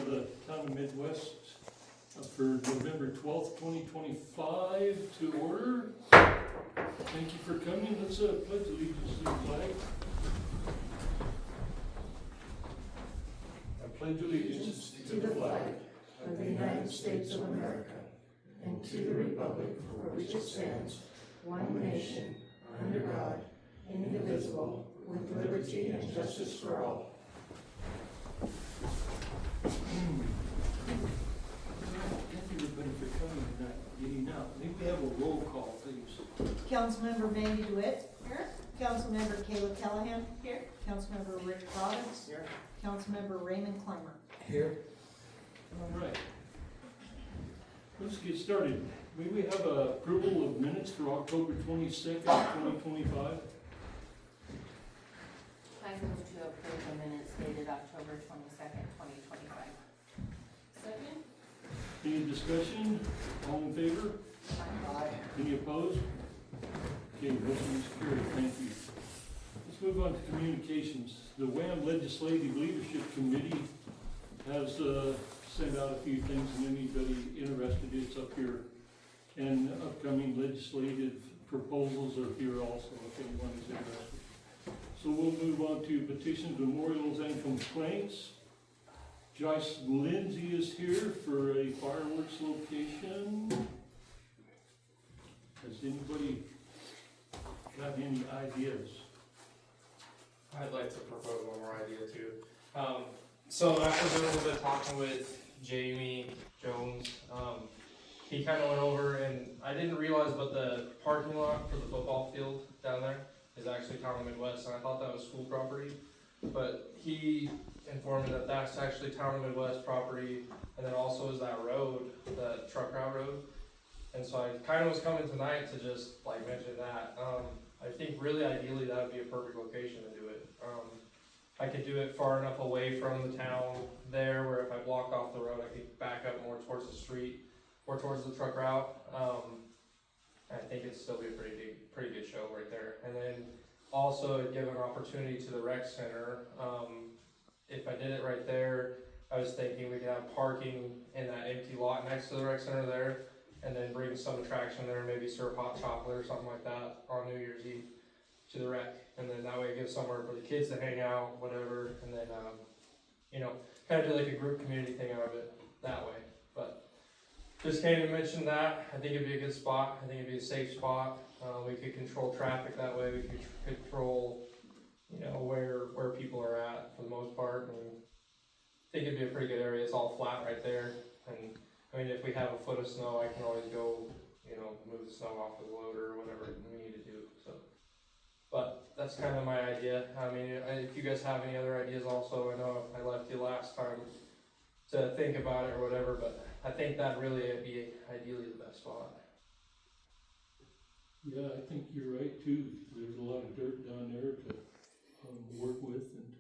the Town of Midwest for November 12th, 2025 to order. Thank you for coming. Let's pledge allegiance to the flag. I pledge allegiance To the flag of the United States of America and to the republic for which it stands, one nation, under God, indivisible, with liberty and justice for all. Thank you everybody for coming and getting out. May we have a roll call, please? Councilmember Mandy DeWitt. Here. Councilmember Kayla Callahan. Here. Councilmember Rick Robbins. Here. Councilmember Raymond Clymer. Here. All right. Let's get started. May we have approval of minutes for October 22nd, 2025? I move to approve the minutes dated October 22nd, 2025. Second. Any discussion? All in favor? Aye. Any opposed? Okay, motion is carried. Thank you. Let's move on to communications. The WAM Legislative Leadership Committee has sent out a few things, and anybody interested, it's up here. And upcoming legislative proposals are here also, if anyone is interested. So we'll move on to petitions, memorials, and complaints. Joyce Lindsay is here for a fireworks location. Has anybody got any ideas? I'd like to propose one more idea too. So after doing a little bit of talking with Jamie Jones, he kind of went over, and I didn't realize, but the parking lot for the football field down there is actually Town of Midwest, and I thought that was school property. But he informed me that that's actually Town of Midwest property, and then also is that road, the truck route road. And so I kind of was coming tonight to just like mention that. I think really ideally that would be a perfect location to do it. I could do it far enough away from the town there where if I block off the road I could back up more towards the street or towards the truck route. I think it'd still be a pretty good show right there. And then also it'd give an opportunity to the rec center. If I did it right there, I was thinking we could have parking in that empty lot next to the rec center there, and then bring some attraction there, maybe serve hot chocolate or something like that on New Year's Eve to the rec. And then that way it gives somewhere for the kids to hang out, whatever, and then, you know, kind of do like a group community thing out of it that way. But just came to mention that. I think it'd be a good spot. I think it'd be a safe spot. We could control traffic that way. We could control, you know, where people are at for the most part. And I think it'd be a pretty good area. It's all flat right there. And I mean, if we have a foot of snow, I can always go, you know, move the snow off with the loader or whatever we need to do. So, but that's kind of my idea. I mean, if you guys have any other ideas also, I know I left you last time to think about it or whatever, but I think that really would be ideally the best spot. Yeah, I think you're right too. There's a lot of dirt down there to work with, and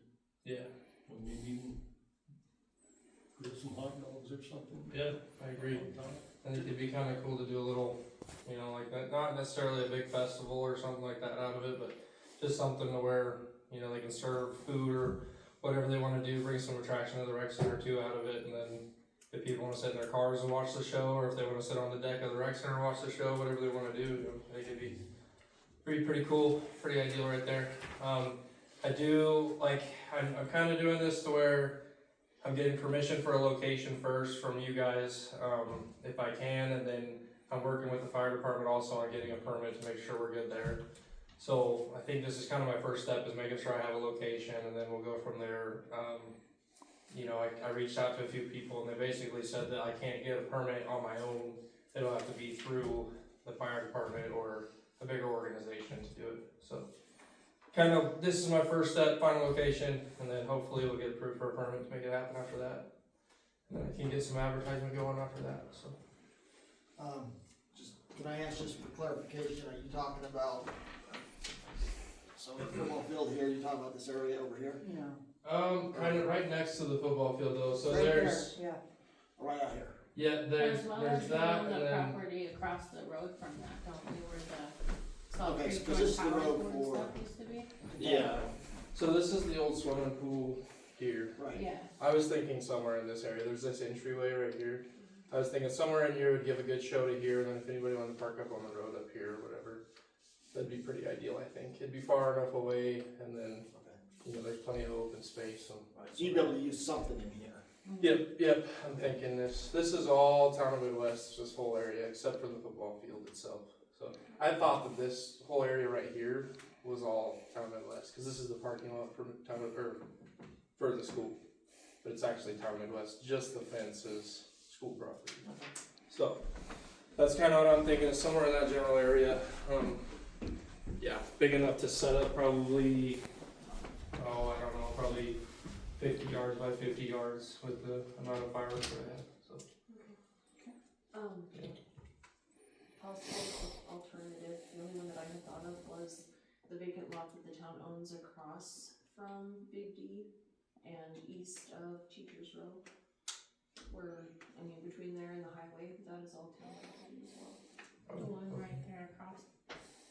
Yeah. maybe even grill some hot dogs or something. Yeah, I agree. I think it'd be kind of cool to do a little, you know, like that, not necessarily a big festival or something like that out of it, but just something to where, you know, they can serve food or whatever they want to do, bring some attraction to the rec center too out of it, and then if people want to sit in their cars and watch the show, or if they want to sit on the deck of the rec center and watch the show, whatever they want to do, I think it'd be pretty cool, pretty ideal right there. I do, like, I'm kind of doing this to where I'm getting permission for a location first from you guys, if I can, and then I'm working with the fire department also on getting a permit to make sure we're good there. So I think this is kind of my first step, is making sure I have a location, and then we'll go from there. You know, I reached out to a few people, and they basically said that I can't get a permit on my own. It'll have to be through the fire department or a bigger organization to do it. So kind of, this is my first step, find a location, and then hopefully we'll get approved for a permit to make it happen after that. And then I can get some advertisement going after that, so. Just, can I ask just for clarification, are you talking about, so the football field here, you talking about this area over here? Yeah. Kind of right next to the football field though, so Right there's, there, Right out here? yeah, As well there's as that, the and then, property across the road from that, don't we, where the Salt Okay, Creek so this is the Power road Board and for- stuff used to be? yeah. So this is the old swimming pool, here. Right. Yeah, I was thinking somewhere in this area, there's this entryway right here. I was thinking somewhere in here would give a good show to here, and then if anybody wanted to park up on the road up here or whatever, that'd be pretty ideal, I think. It'd be far enough away, and then, you know, there's plenty of open space, so. So you'd be able to use something in here. Yep, I'm thinking this is all town of Midwest, this whole area, except for the football field itself. So, I thought that this whole area right here was all town of Midwest, cause this is the parking lot for town of, or for the school. But it's actually town of Midwest, just the fence is school property. So, that's kinda what I'm thinking, is somewhere in that general area. Yeah, big enough to set up probably, I don't know, probably 50 yards by 50 yards with the amount of fireworks that I have, so. Possible alternative, the only one that I had thought of was the vacant lot that the town owns across from Big D and east of Teachers Row. Where, I mean, between there and the highway, that is all town property as well. the one right there across.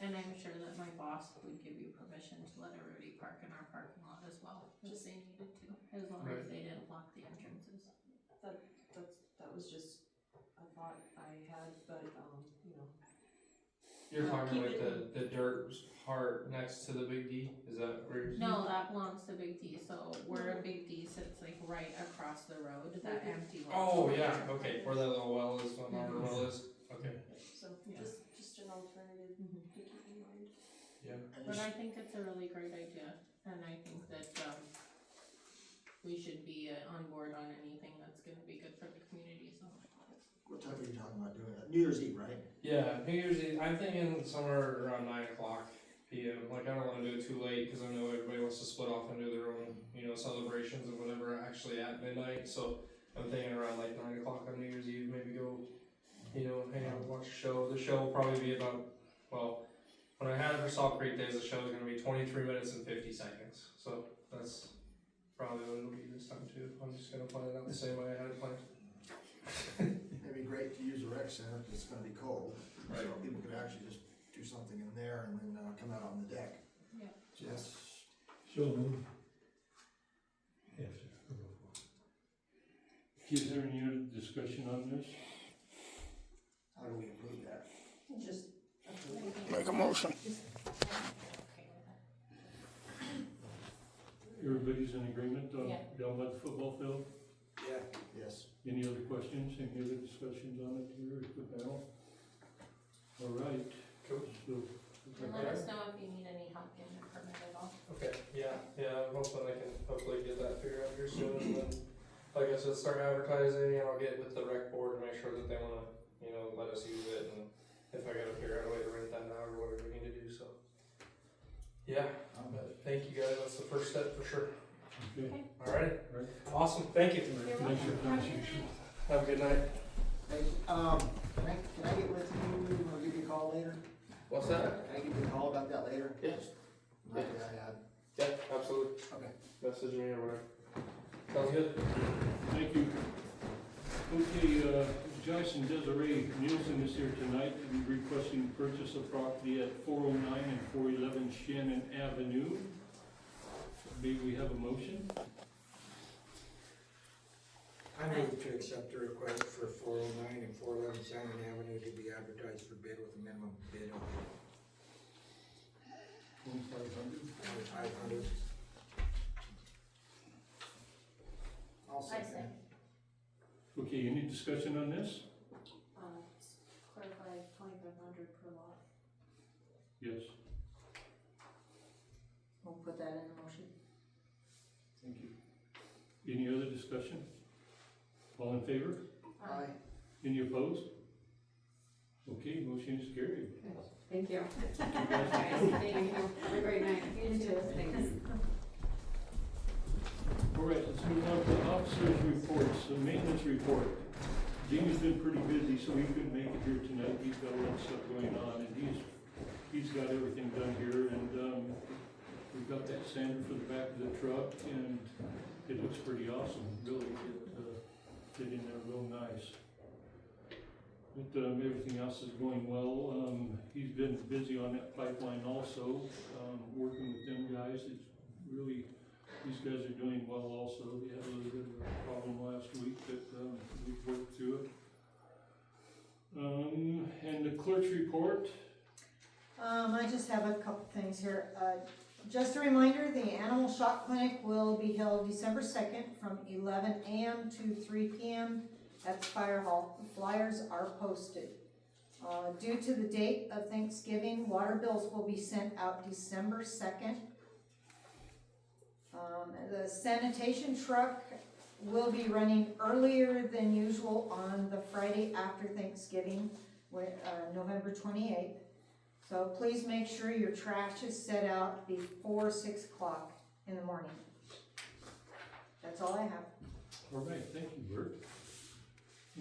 And I'm sure that my boss would give you permission to let everybody park in our parking lot as well, if they needed to, as long as they didn't block the entrances. That was just a thought I had, but, you know. You're talking Keep like the dirt part next to the Big D, is that where you're? No, that belongs to Big D, so where Big D sits like right across the road, that empty lot. Oh, yeah, okay, where that little well is, what the well is, okay. So, Yeah. just an alternative to keep in mind. Yeah. But I think it's a really great idea, and I think that, we should be on board on anything that's gonna be good for the community, so. What time are you talking about doing that? New Year's Eve, right? Yeah, New Year's Eve, I'm thinking somewhere around 9 o'clock PM, like I don't wanna do it too late, cause I know everybody wants to split off and do their own, you know, celebrations and whatever actually at midnight, so I'm thinking around like 9 o'clock on New Year's Eve, maybe go, you know, hang out and watch a show. The show will probably be about, well, when I had it for Salt Creek Days, the show is gonna be 23 minutes and 50 seconds, so that's probably what it'll be this time too. I'm just gonna plan it out the same way I had it planned. It'd be great to use the rec center, cause it's gonna be cold. Right. So people could actually just do something in there and then, come out on the deck. Yeah. Yes. Is there any other discussion on this? How do we improve that? Just. Make a motion. Okay with that. Everybody's in agreement on Yeah. down by the football field? Yeah. Yes. Any other questions, any other discussions on it here at the panel? All right. Cool. So, And let us know if you need any help getting the permit at all. Okay, yeah, I'm hoping I can hopefully get that figured out here soon, and then, like I said, start advertising, and I'll get with the rec board and make sure that they wanna, you know, let us use it, and if I gotta figure out a way to rent that out or whatever we need to do, so. Yeah, but thank you guys, that's the first step for sure. okay. Alright, Right. awesome, thank you. You're Thanks for welcome. coming. Have a good night. Hey, can I get with you, or give you a call later? What's that? Can I give you a call about that later? Yes. Like I had. Yeah, absolutely. Okay. Message me or whatever. Sounds good. Thank you. Okay, Joyce and Desiree Nielsen is here tonight to be requesting purchase of property at 409 and 411 Shannon Avenue. May we have a motion? I move to accept the request for 409 and 411 Shannon Avenue to be advertised for bid with a minimum bid of 2,500. $500. I'll I second. say, Okay, any discussion on this? Clarify 2,500 per lot. Yes, We'll put that in the motion. thank you. Any other discussion? All in favor? Aye. Any opposed? Okay, motion is carried. Thank you. Thank Thank you. Have a great night. You too. Thanks. All right, let's move on to officers' reports, the maintenance report. Jamie's been pretty busy, so he couldn't make it here tonight, he's got a lot of stuff going on, and he's got everything done here, and, we've got that sander for the back of the truck, and it looks pretty awesome, really, it in there real nice. But, everything else is going well, he's been busy on that pipeline also, working with them guys, it's really these guys are doing well also. We had a little bit of a problem last week, but, we've worked through it. And the clerk's report, I just have a couple things here. Just a reminder, the Animal Shock Clinic will be held December 2nd from 11 a.m. to 3 p.m. at the fire hall. The flyers are posted. Due to the date of Thanksgiving, water bills will be sent out December 2nd. The sanitation truck will be running earlier than usual on the Friday after Thanksgiving, November 28th. So please make sure your trash is set out before 6 o'clock in the morning. That's all I have. all right, thank you, Bert.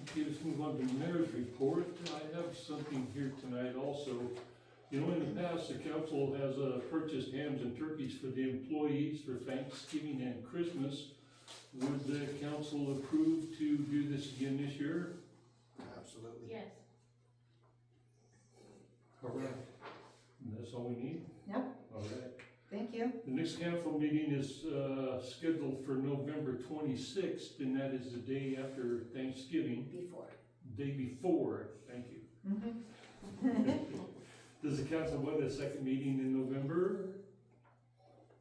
Okay, let's move on to the mayor's report. I have something here tonight also. You know, in the past, the council has purchased hams and turkeys for the employees for Thanksgiving and Christmas. Would the council approve to do this again this year? Absolutely. Yes. All right. And that's all we need? Yep. All right. Thank you. The next council meeting is scheduled for November 26th, and that is the day after Thanksgiving, Before. day before, thank you. Mm-hmm. Does the council want a second meeting in November?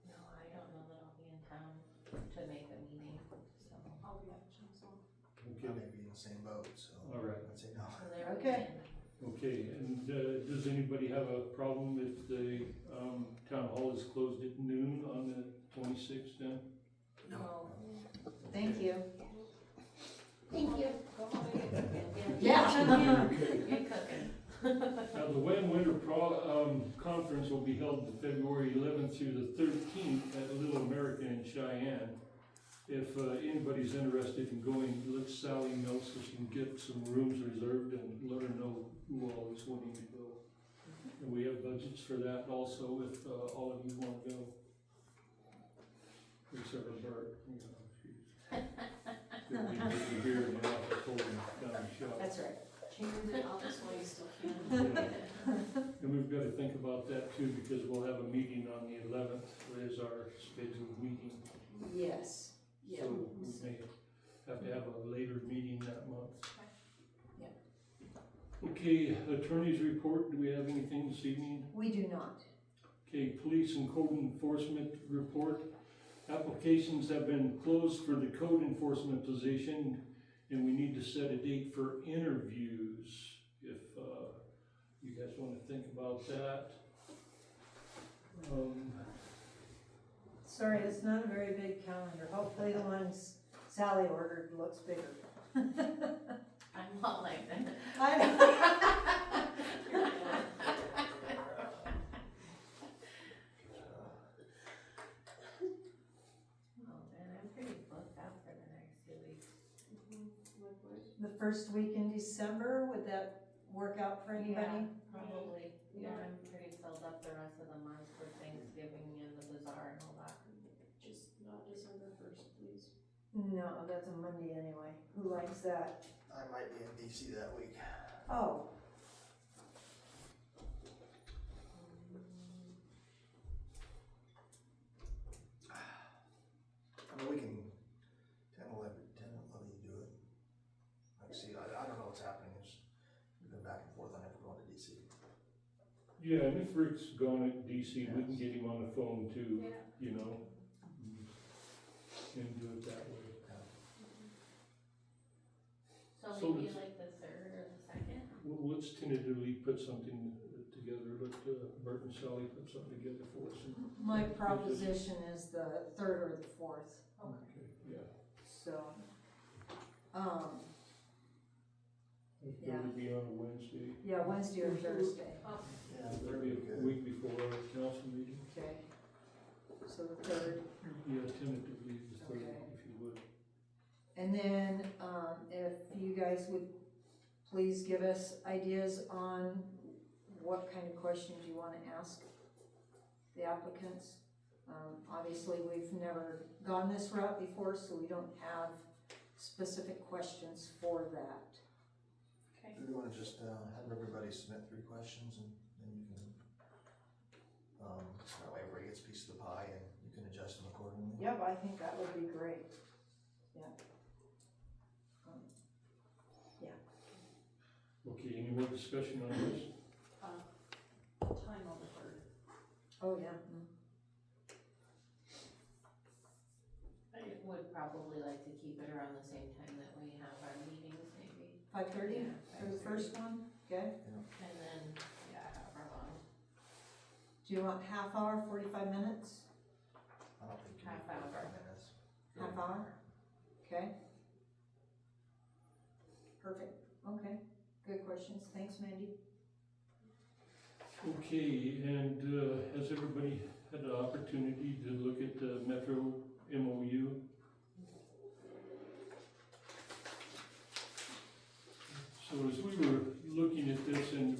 No, I don't know that I'll be in town to make a meeting, so. I'll be at council. I may be in the same boat, so. All right. I'd say no. So there we Okay. can- Okay, and does anybody have a problem if the town hall is closed at noon on the 26th then? No. Thank you. Thank you. Go home and get cooking. Yeah. Get cooking. Now, the WAM Winter Conference will be held February 11th through the 13th at Little America in Cheyenne. If anybody's interested in going, let Sally know so she can get some rooms reserved and let her know who all is wanting to go. And we have budgets for that also if all of you want to go. Except for Bert, you know, she'll be busy here in the office holding down the shop. That's right. Change the office while you still can. And we've got to think about that too, because we'll have a meeting on the 11th, is our scheduled meeting. Yes. Yeah. So we may have to have a later meeting that month. Yeah. Okay, attorney's report, do we have anything this evening? We do not. Okay, police and code enforcement report. Applications have been closed for the code enforcement position, and we need to set a date for interviews, if you guys want to think about that. Sorry, it's not a very big calendar. Hopefully the ones Sally ordered looks bigger. I'm not like that. I know. Oh man, I'm pretty booked out for the next 2 weeks. The first week in December, would that work out for anybody? Probably, yeah, I'm pretty filled up the rest of the month for Thanksgiving and the bazaar and all that. Just not December 1st, please. No, that's a Monday anyway. Who likes that? I might be in DC that week. Oh, I mean, we can 10, 11 you do it. Like, see, I don't know what's happening, it's, we've been back and forth on if we're going to DC. Yeah, and if Rick's gone at DC, we can get him on the phone too, Yeah. you know? And do it that way. So So maybe it's- like the 3rd or the 2nd? Well, let's tentatively put something together, let Bert and Sally put something together for us. my proposition is the 3rd or the 4th, Okay, yeah. so. It would be on a Wednesday. Yeah, Wednesday or Thursday. Yeah, That'd be a week before our council meeting. Okay. So the 3rd. Yeah, tentatively the 3rd, Okay. if you would. And then, if you guys would please give us ideas on what kind of questions you wanna ask the applicants. Obviously, we've never gone this route before, so we don't have specific questions for that. Okay. Do we wanna just, have everybody submit 3 questions and then you can, that way everybody gets a piece of the pie and you can adjust them accordingly. Yep, I think that would be great, yeah. Okay, any more discussion on this? Time on the third. Oh, yeah. I would probably like to keep it around the same time that we have our meetings, maybe. 5:30 Yeah, for the 5:30. first one, okay? And then, yeah, however long, Do you want half hour, 45 minutes, I don't think you Half need hour. 45 minutes. half hour? Okay. Perfect, okay, good questions, thanks Mandy. Okay, and, has everybody had the opportunity to look at the Metro MOU? So as we were looking at this and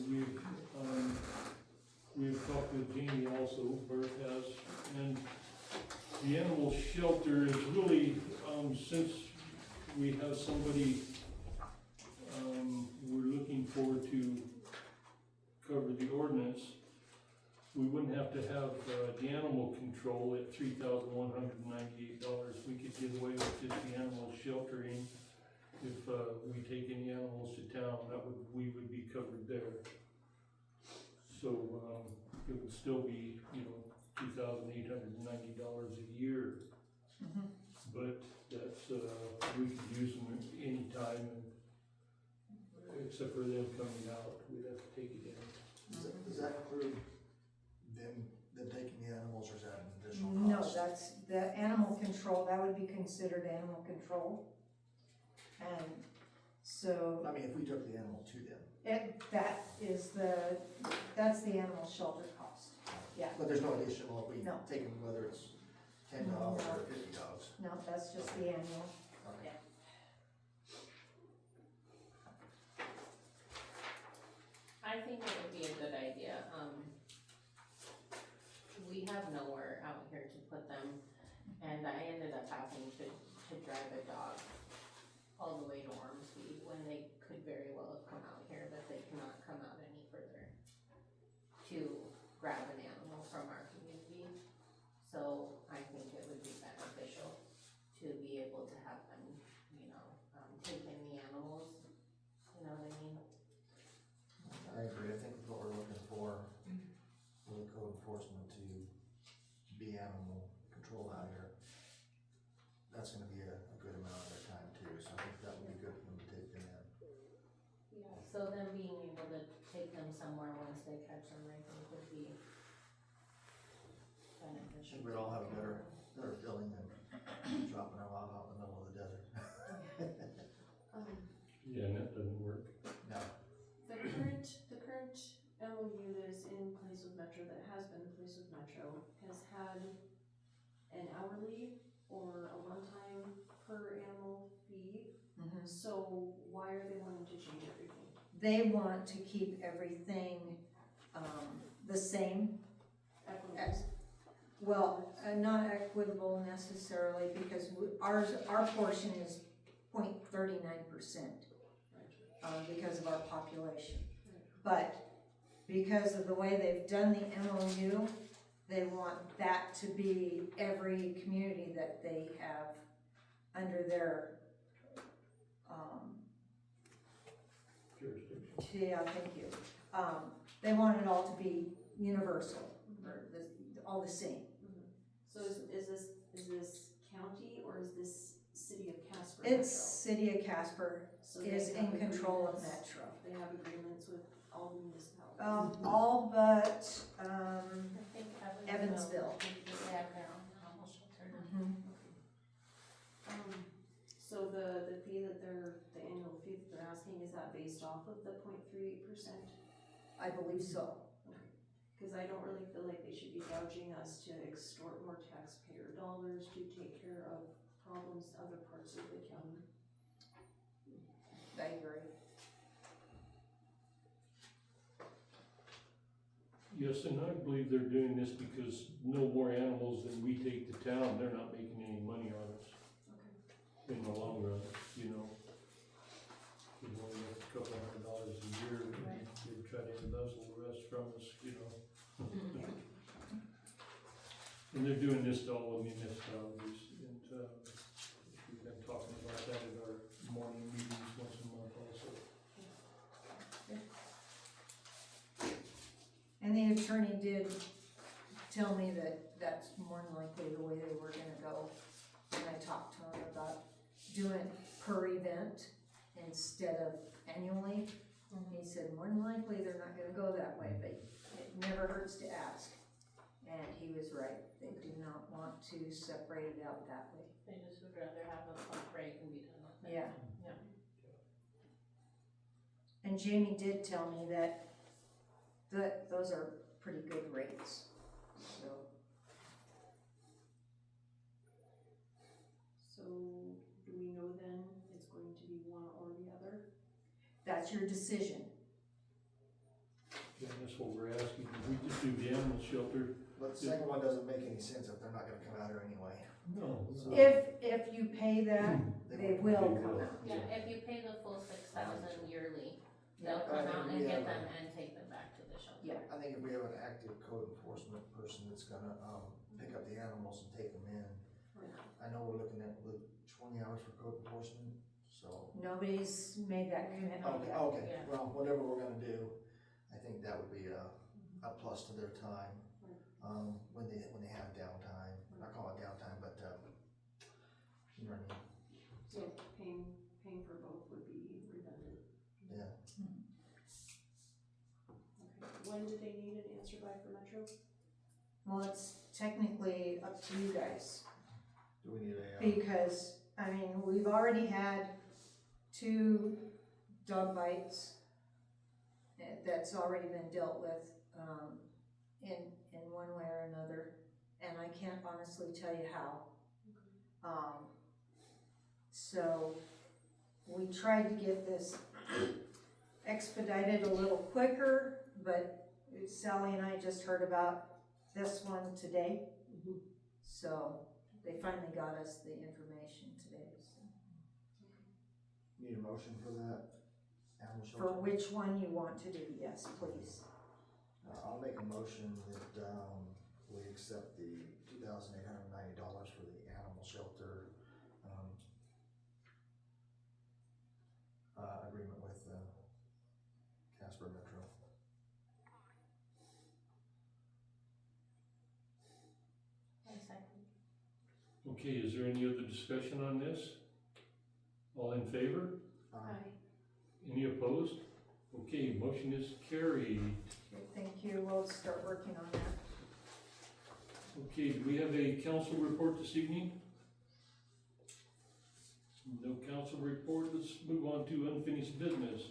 we've talked with Jamie also, Bert has, and the animal shelter is really, since we have somebody, we're looking for to cover the ordinance, we wouldn't have to have, the animal control at $3,198. We could get away with just the animal sheltering. If, we take any animals to town, we would be covered there. So, it would still be, $2,890 a year. Mhm. But that's, we could use them at any time, and except for them coming out, we'd have to take it in. Does that include them taking the animals, or is that an additional No, cost? that's, the animal control, that would be considered animal control. And so, I mean, if we took the animal to them, that's the animal shelter cost. Yeah, but there's no additional if we No. take them, whether it's 10 dogs No. or 50 dogs. no, that's just the annual. Okay. I think it would be a good idea, we have nowhere out here to put them, and I ended up having to drive a dog all the way to Ormsby, when they could very well have come out here, but they cannot come out any further to grab an animal from our community. So I think it would be beneficial to be able to have them, take in the animals, you know what I mean? I agree, I think what we're looking for the code enforcement to be animal control out here, that's gonna be a good amount of their time too, so I think that would be good for them to take them in. Yeah, so them being able to take them somewhere once they catch them, I think would be beneficial. Should we all have a better feeling than dropping them out in the middle of the desert? Yeah, and that doesn't work. No. The current MOU that is in place with Metro, that has been in place with Metro, has had an hourly or a one-time per animal fee. So why are they wanting to change everything? They want to keep everything, the same. Equitable. Well, not equitable necessarily, because our portion is 0.39%, because of our population. But because of the way they've done the MOU, they want that to be every community that they have under their, Jurisdiction. yeah, thank you. They want it all to be universal, or all the same. So is this county or is this city of Casper? It's Metro? City of Casper So they is have in control of agreements- Metro. They have agreements with all the municipalities. All but, I think Evansville. They have their own animal shelter. So the fee that the annual fee that they're asking, is that based off of the 0.38%? I believe so. Cause I don't really feel like they should be gouging us to extort more taxpayer dollars to take care of problems in other parts of the county. I agree. Yes, and I believe they're doing this because no more animals than we take to town, they're not making any money on us Okay. in the long run, you know. We only make a couple $100 a year, they try to embezzle the rest from us, you know. And they're doing this to all the municipalities, and, we've been talking about that at our morning meetings once a month also. And the attorney did tell me that that's more than likely the way they were gonna go. And I talked to him about doing per event instead of annually. He said more than likely they're not gonna go that way, but it never hurts to ask. And he was right, they do not want to separate it out that way. They just would rather have a pump break and be done with it. Yeah. Yeah. And Jamie did tell me that those are pretty good rates, so. So, do we know then it's going to be one or the other? That's your decision. And that's what we're asking, we just do the animal shelter. But the second one doesn't make any sense if they're not gonna come out here anyway. No. So- If you pay that, they will They come will. out. Yeah, if you pay the full 6,000 yearly, Yeah. they'll come out and Yeah. get them and take them back to the shelter. Yeah. I think if we have an active code enforcement person that's gonna, pick up the animals and take them in. I know we're looking at 20 hours for code enforcement, so. Nobody's made that commitment Okay, yet. okay, Yeah. well, whatever we're gonna do, I think that would be a plus to their time, when they have downtime, I call it downtime, but, you know what I mean? So paying for both would be redundant. Yeah. Okay, when do they need an answer by for Metro? Well, it's technically up to you guys, Do we need a, because, I mean, we've already had 2 dog bites that's already been dealt with, in one way or another, and I can't honestly tell you how. So, we tried to get this expedited a little quicker, but Sally and I just heard about this one today. So, they finally got us the information today, so. need a motion for that animal For shelter? which one you want to do, yes, please. I'll make a motion that, we accept the $2,890 for the animal shelter, agreement with, Casper Metro. I second. Okay, is there any other discussion on this? All in favor? Any opposed? Okay, motion is carried. Okay, thank you, we'll start working on that. Okay, do we have a council report this evening? No council report, let's move on to unfinished business.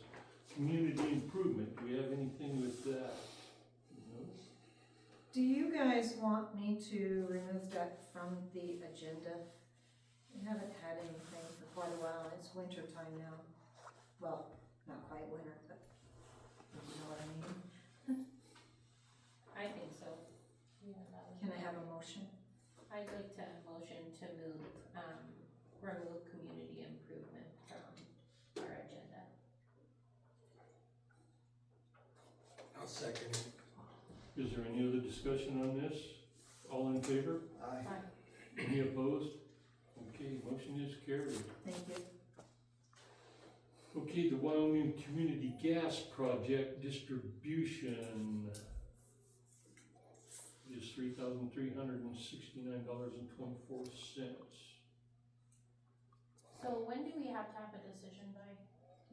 Community improvement, do we have anything with that? No? Do you guys want me to remove that from the agenda? We haven't had anything for quite a while, and it's winter time now. Well, not quite winter, but you know what I mean. I think so. Yeah, that would Can be- I have a motion? I'd like to motion to move, remove community improvement from our agenda. I'll second it. Is there any other discussion on this? All in favor? Aye. Any opposed? Okay, motion is carried. Thank you. Okay, the Wyoming Community Gas Project distribution is $3,369.24. So when do we have to have a decision by?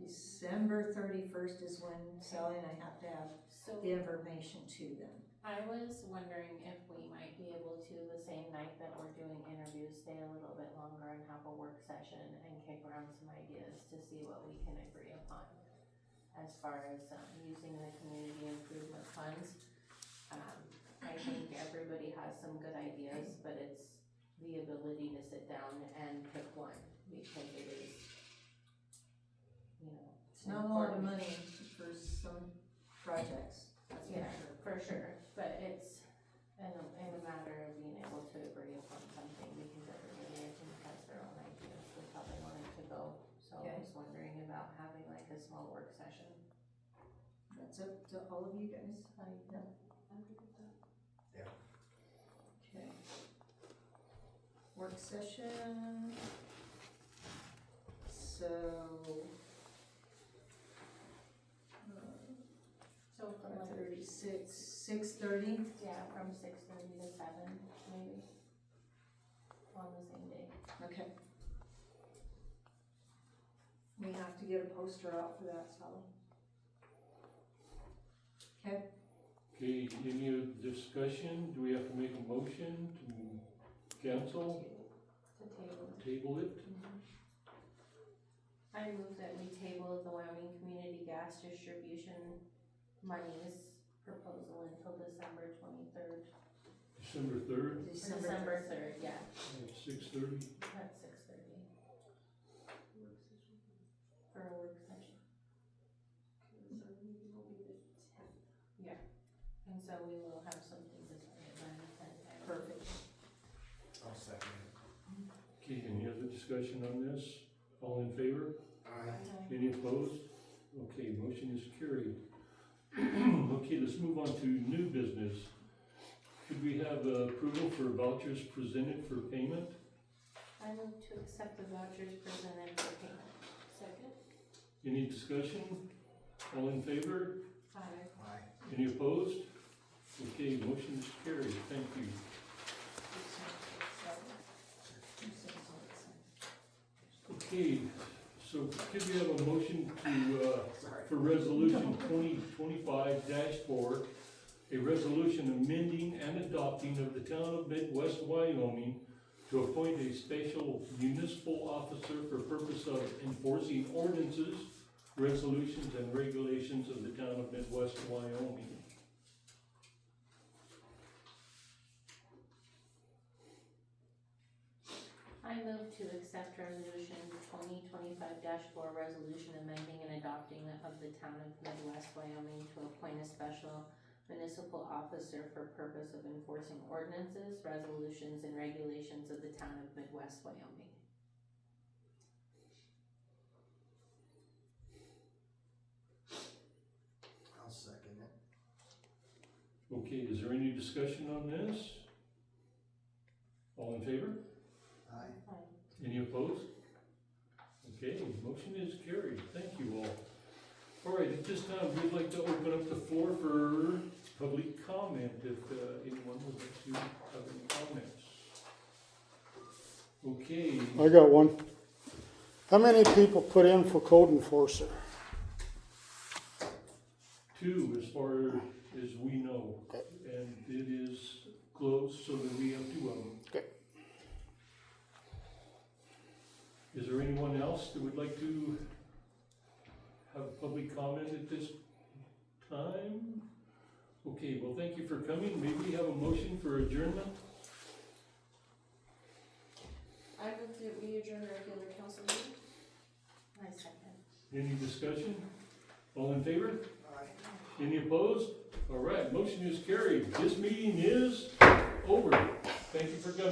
December 31st is when Sally and I have to have So the information to them. I was wondering if we might be able to, the same night that we're doing interviews, stay a little bit longer and have a work session and kick around some ideas to see what we can agree upon as far as using the community improvement funds. I think everybody has some good ideas, but it's the ability to sit down and pick one because it is, you know. It's not a lot of money for some projects, that's for Yeah, sure. for sure, but it's in a matter of being able to agree upon something because everybody, I think, has their own ideas with how they want it to go. So I Okay. was wondering about having like a small work session. That's up to all of you guys. How do you feel? I'm good with that. Okay. work session. So. So from like, 6:30. yeah, from 6:30 to 7, maybe, on the same day. Okay. We have to get a poster out for that, Sally. Okay, Okay, any other discussion? Do we have to make a motion to cancel, To table. table it? I move that we table the Wyoming Community Gas Distribution monies proposal until December 23rd. December 3rd December 3rd, yeah, at 6:30? at 6:30. For a work session. Cause our meeting will be the 10th. And so we will have something decided by the 10th. perfect. I'll second it. Okay, any other discussion on this? All in favor? Aye. Any opposed? Okay, motion is carried. Okay, let's move on to new business. Could we have approval for vouchers presented for payment? I move to accept the vouchers presented for payment. Second? Any discussion? All in favor? Aye. Aye. Any opposed? Okay, motion is carried. Thank you. Okay, so could we have a motion to, for resolution 2025-4, a resolution amending and adopting of the town of Midwest Wyoming to appoint a special municipal officer for purpose of enforcing ordinances, resolutions, and regulations of the town of Midwest Wyoming. I move to accept resolution 2025-4, resolution amending and adopting of the town of Midwest Wyoming to appoint a special municipal officer for purpose of enforcing ordinances, resolutions, and regulations of the town of Midwest Wyoming. I'll second it. Okay, is there any discussion on this? All in favor? Aye. Any opposed? Okay, motion is carried. Thank you all. All right, at this time, we'd like to open up the floor for public comment, if anyone would like to have any comments. Okay, I got one. How many people put in for code enforcer? 2 as far as we know. Okay. And it is closed so that we have 2 of them. Okay. Is there anyone else that would like to have public comment at this time? Okay, well, thank you for coming. May we have a motion for adjournment? I move that we adjourn our regular council meeting. I second. Any discussion? All in favor? Aye. Any opposed? All right, motion is carried. This meeting is over. Thank you for coming.